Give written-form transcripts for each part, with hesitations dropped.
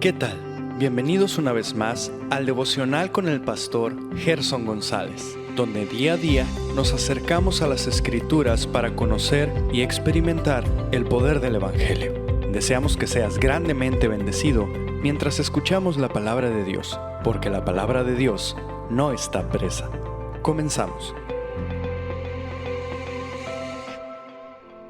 ¿Qué tal? Bienvenidos una vez más al devocional con el pastor Gerson González, donde día a día nos acercamos a las Escrituras para conocer y experimentar el poder del Evangelio. Deseamos que seas grandemente bendecido mientras escuchamos la palabra de Dios, porque la palabra de Dios no está presa. Comenzamos.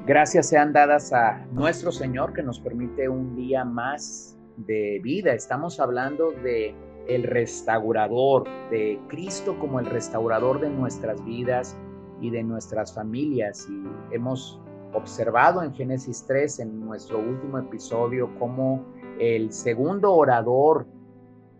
Gracias sean dadas a nuestro Señor que nos permite un día más de vida. Estamos hablando de el restaurador, de Cristo como el restaurador de nuestras vidas y de nuestras familias. Y hemos observado en Génesis 3, en nuestro último episodio, cómo el segundo orador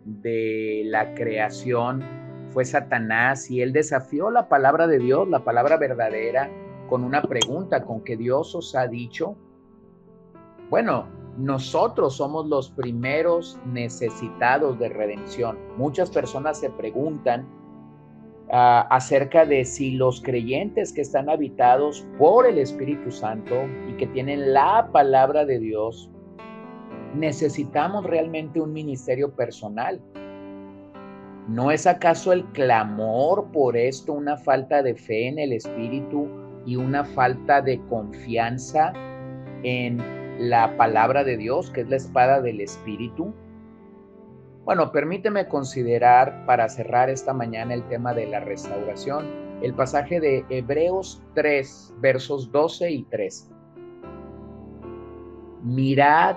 de la creación fue Satanás, y él desafió la palabra de Dios, la palabra verdadera, con una pregunta: ¿con que Dios os ha dicho? Bueno, nosotros somos los primeros necesitados de redención. Muchas personas se preguntan acerca de si los creyentes que están habitados por el Espíritu Santo y que tienen la palabra de Dios, necesitamos realmente un ministerio personal. ¿No es acaso el clamor por esto una falta de fe en el Espíritu y una falta de confianza en la palabra de Dios, que es la espada del Espíritu? Bueno, permíteme considerar, para cerrar esta mañana, el tema de la restauración, el pasaje de Hebreos 3, versos 12 y 13. Mirad,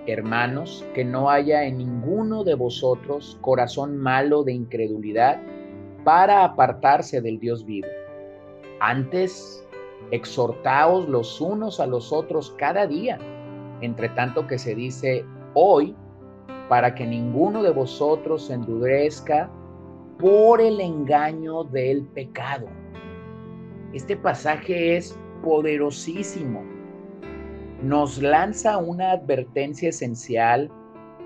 hermanos, que no haya en ninguno de vosotros corazón malo de incredulidad para apartarse del Dios vivo. Antes, exhortaos los unos a los otros cada día, entre tanto que se dice hoy, para que ninguno de vosotros se endurezca por el engaño del pecado. Este pasaje es poderosísimo. Nos lanza una advertencia esencial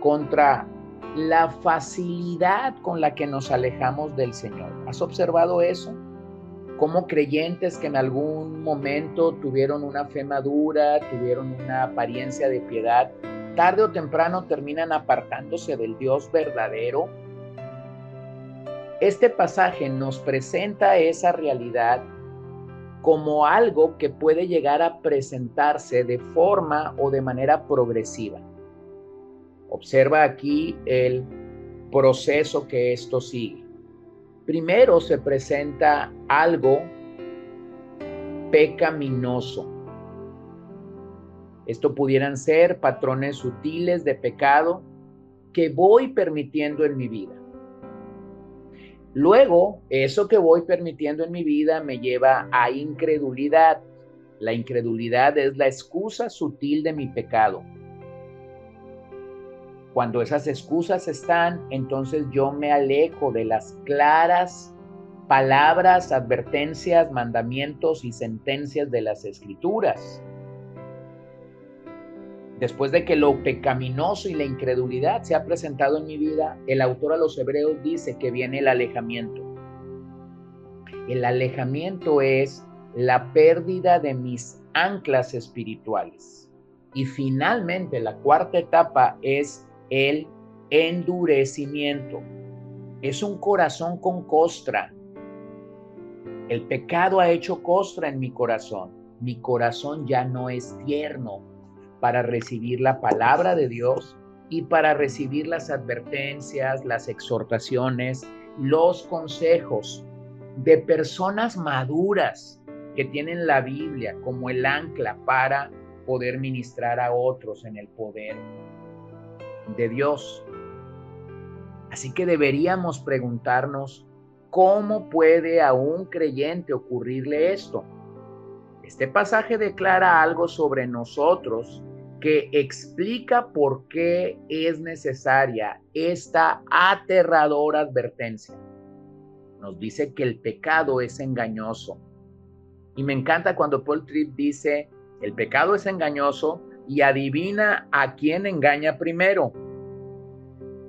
contra la facilidad con la que nos alejamos del Señor. ¿Has observado eso? Como creyentes que en algún momento tuvieron una fe madura, tuvieron una apariencia de piedad, tarde o temprano terminan apartándose del Dios verdadero. Este pasaje nos presenta esa realidad como algo que puede llegar a presentarse de forma o de manera progresiva. Observa aquí el proceso que esto sigue. Primero se presenta algo pecaminoso. Esto pudieran ser patrones sutiles de pecado que voy permitiendo en mi vida. Luego, eso que voy permitiendo en mi vida me lleva a incredulidad. La incredulidad es la excusa sutil de mi pecado. Cuando esas excusas están, entonces yo me alejo de las claras palabras, advertencias, mandamientos y sentencias de las Escrituras. Después de que lo pecaminoso y la incredulidad se ha presentado en mi vida, el autor a los Hebreos dice que viene el alejamiento. El alejamiento es la pérdida de mis anclas espirituales. Y finalmente, la cuarta etapa es el endurecimiento. Es un corazón con costra. El pecado ha hecho costra en mi corazón. Mi corazón ya no es tierno para recibir la palabra de Dios y para recibir las advertencias, las exhortaciones, los consejos de personas maduras que tienen la Biblia como el ancla para poder ministrar a otros en el poder de Dios. Así que deberíamos preguntarnos, ¿cómo puede a un creyente ocurrirle esto? Este pasaje declara algo sobre nosotros que explica por qué es necesaria esta aterradora advertencia. Nos dice que el pecado es engañoso. Y me encanta cuando Paul Tripp dice, el pecado es engañoso y adivina a quién engaña primero.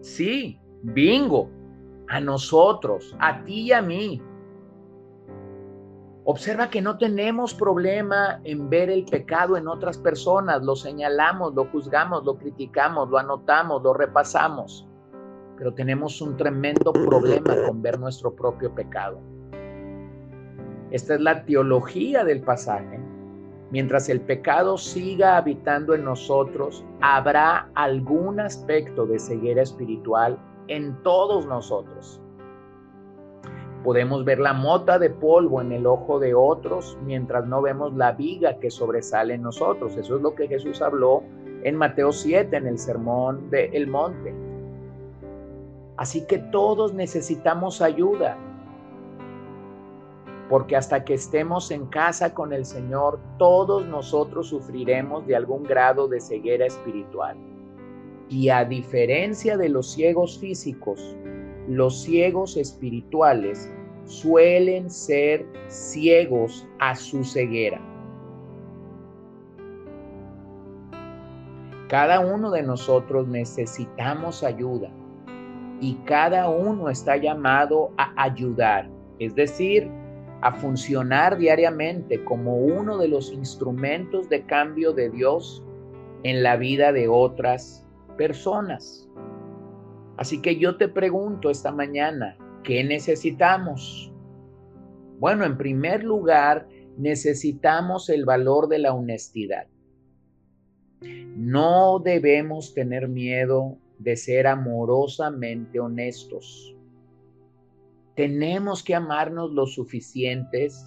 Sí, bingo, a nosotros, a ti y a mí. Observa que no tenemos problema en ver el pecado en otras personas, lo señalamos, lo juzgamos, lo criticamos, lo anotamos, lo repasamos, pero tenemos un tremendo problema con ver nuestro propio pecado. Esta es la teología del pasaje. Mientras el pecado siga habitando en nosotros, habrá algún aspecto de ceguera espiritual en todos nosotros. Podemos ver la mota de polvo en el ojo de otros mientras no vemos la viga que sobresale en nosotros. Eso es lo que Jesús habló en Mateo 7, en el Sermón del Monte. Así que todos necesitamos ayuda, porque hasta que estemos en casa con el Señor, todos nosotros sufriremos de algún grado de ceguera espiritual. Y a diferencia de los ciegos físicos, los ciegos espirituales suelen ser ciegos a su ceguera. Cada uno de nosotros necesitamos ayuda y cada uno está llamado a ayudar, es decir, a funcionar diariamente como uno de los instrumentos de cambio de Dios en la vida de otras personas. Así que yo te pregunto esta mañana, ¿qué necesitamos? Bueno, en primer lugar, necesitamos el valor de la honestidad. No debemos tener miedo de ser amorosamente honestos. Tenemos que amarnos lo suficientes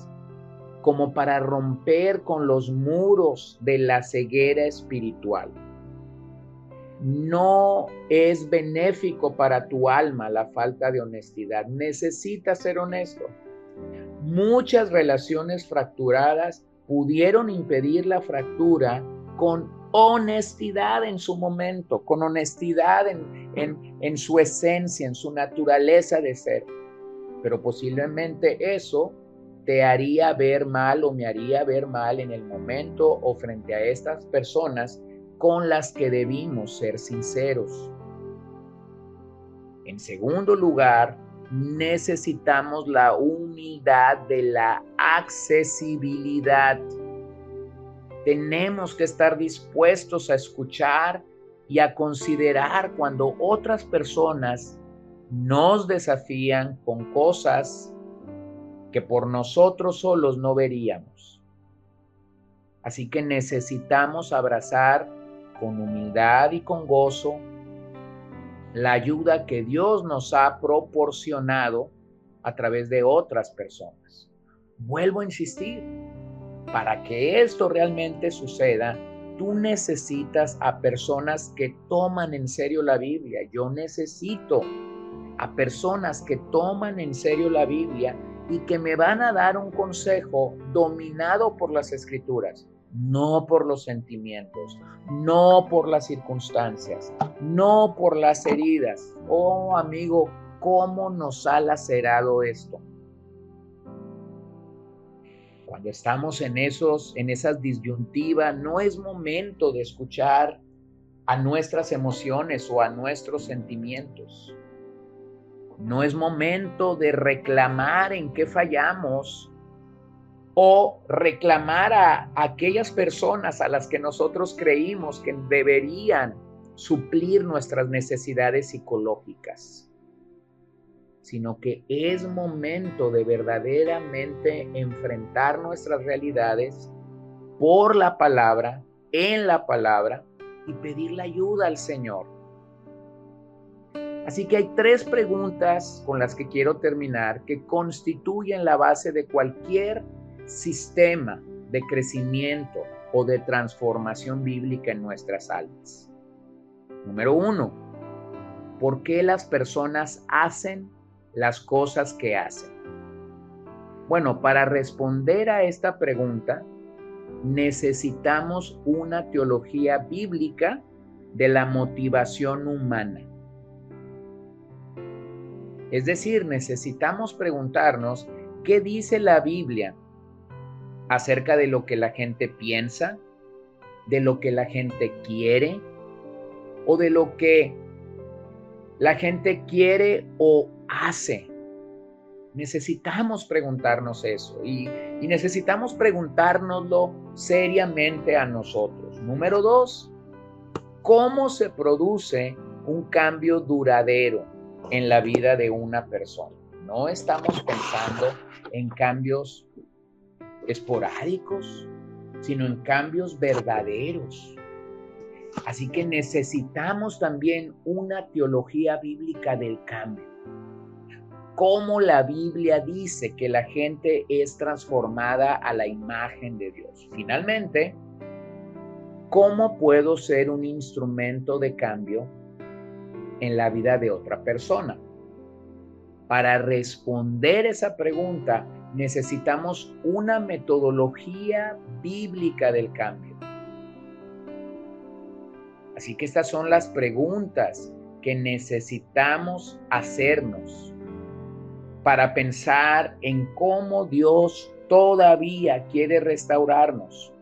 como para romper con los muros de la ceguera espiritual. No es benéfico para tu alma la falta de honestidad. Necesitas ser honesto. Muchas relaciones fracturadas pudieron impedir la fractura con honestidad en su momento, con honestidad en su esencia, en su naturaleza de ser. Pero posiblemente eso te haría ver mal o me haría ver mal en el momento o frente a estas personas con las que debimos ser sinceros. En segundo lugar, necesitamos la humildad de la accesibilidad. Tenemos que estar dispuestos a escuchar y a considerar cuando otras personas nos desafían con cosas que por nosotros solos no veríamos. Así que necesitamos abrazar con humildad y con gozo la ayuda que Dios nos ha proporcionado a través de otras personas. Vuelvo a insistir, para que esto realmente suceda, tú necesitas a personas que toman en serio la Biblia. Yo necesito a personas que toman en serio la Biblia y que me van a dar un consejo dominado por las Escrituras, no por los sentimientos, no por las circunstancias, no por las heridas. Oh, amigo, ¿cómo nos ha lacerado esto? Cuando estamos en esas disyuntivas, no es momento de escuchar a nuestras emociones o a nuestros sentimientos. No es momento de reclamar en qué fallamos o reclamar a aquellas personas a las que nosotros creímos que deberían suplir nuestras necesidades psicológicas, sino que es momento de verdaderamente enfrentar nuestras realidades por la palabra, en la palabra, y pedir la ayuda al Señor. Así que hay 3 preguntas con las que quiero terminar que constituyen la base de cualquier sistema de crecimiento o de transformación bíblica en nuestras almas. Número 1, ¿por qué las personas hacen las cosas que hacen? Bueno, para responder a esta pregunta, necesitamos una teología bíblica de la motivación humana. Es decir, necesitamos preguntarnos qué dice la Biblia acerca de lo que la gente piensa, de lo que la gente quiere o de lo que la gente quiere o hace. Necesitamos preguntarnos eso y necesitamos preguntárnoslo seriamente a nosotros. Número 2, ¿cómo se produce un cambio duradero en la vida de una persona? No estamos pensando en cambios esporádicos, sino en cambios verdaderos. Así que necesitamos también una teología bíblica del cambio. Cómo la Biblia dice que la gente es transformada a la imagen de Dios. Finalmente, ¿cómo puedo ser un instrumento de cambio en la vida de otra persona? Para responder esa pregunta, necesitamos una metodología bíblica del cambio. Así que estas son las preguntas que necesitamos hacernos para pensar en cómo Dios todavía quiere restaurarnos.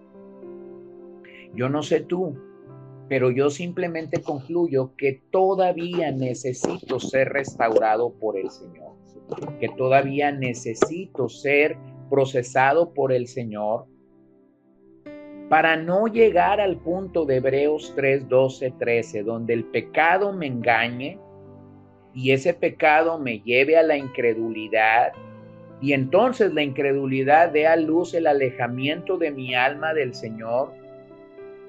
Yo no sé tú, pero yo simplemente concluyo que todavía necesito ser restaurado por el Señor, que todavía necesito ser procesado por el Señor para no llegar al punto de Hebreos 3, 12, 13, donde el pecado me engañe y ese pecado me lleve a la incredulidad y entonces la incredulidad dé a luz el alejamiento de mi alma del Señor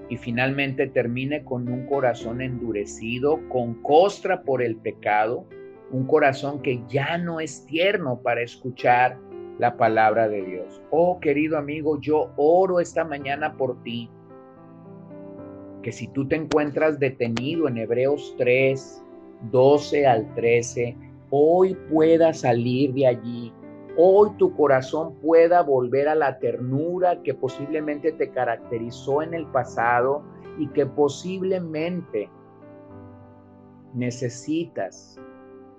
y finalmente termine con un corazón endurecido, con costra por el pecado, un corazón que ya no es tierno para escuchar la palabra de Dios. Oh, querido amigo, yo oro esta mañana por ti, que si tú te encuentras detenido en Hebreos 3, 12 al 13, hoy puedas salir de allí. Hoy tu corazón pueda volver a la ternura que posiblemente te caracterizó en el pasado y que posiblemente necesitas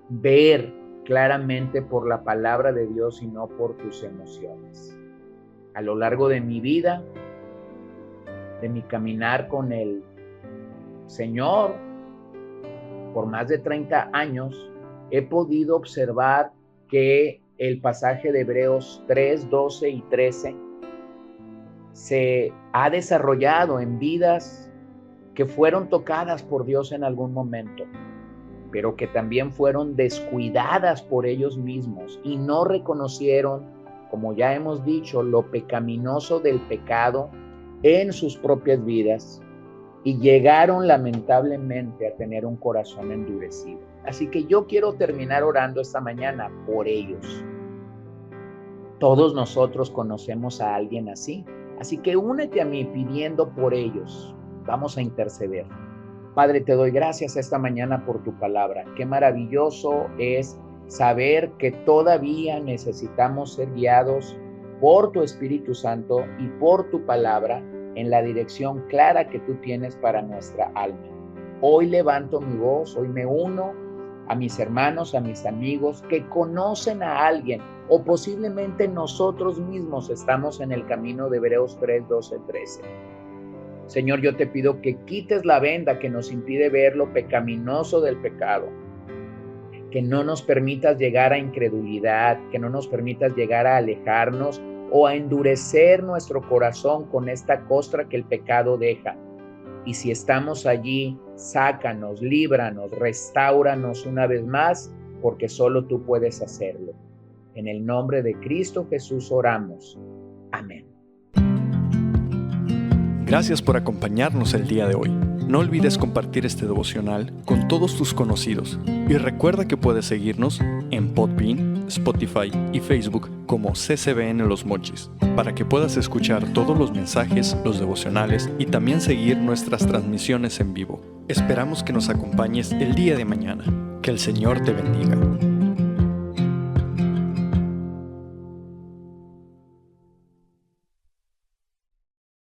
ver claramente por la palabra de Dios y no por tus emociones. A lo largo de mi vida, de mi caminar con el Señor, por más de 30 años, he podido observar que el pasaje de Hebreos 3, 12 y 13 se ha desarrollado en vidas que fueron tocadas por Dios en algún momento, pero que también fueron descuidadas por ellos mismos y no reconocieron, como ya hemos dicho, lo pecaminoso del pecado en sus propias vidas y llegaron lamentablemente a tener un corazón endurecido. Así que yo quiero terminar orando esta mañana por ellos. Todos nosotros conocemos a alguien así, así que únete a mí pidiendo por ellos. Vamos a interceder. Padre, te doy gracias esta mañana por tu palabra. Qué maravilloso es saber que todavía necesitamos ser guiados por tu Espíritu Santo y por tu palabra en la dirección clara que tú tienes para nuestra alma. Hoy levanto mi voz, hoy me uno a mis hermanos, a mis amigos que conocen a alguien o posiblemente nosotros mismos estamos en el camino de Hebreos 3, 12, 13. Señor, yo te pido que quites la venda que nos impide ver lo pecaminoso del pecado, que no nos permitas llegar a incredulidad, que no nos permitas llegar a alejarnos o a endurecer nuestro corazón con esta costra que el pecado deja. Y si estamos allí, sácanos, líbranos, restáuranos una vez más, porque solo tú puedes hacerlo. En el nombre de Cristo Jesús oramos. Amén. Gracias por acompañarnos el día de hoy. No olvides compartir este devocional con todos tus conocidos y recuerda que puedes seguirnos en Podbean, Spotify y Facebook como CCBN Los Mochis para que puedas escuchar todos los mensajes, los devocionales y también seguir nuestras transmisiones en vivo. Esperamos que nos acompañes el día de mañana. Que el Señor te bendiga.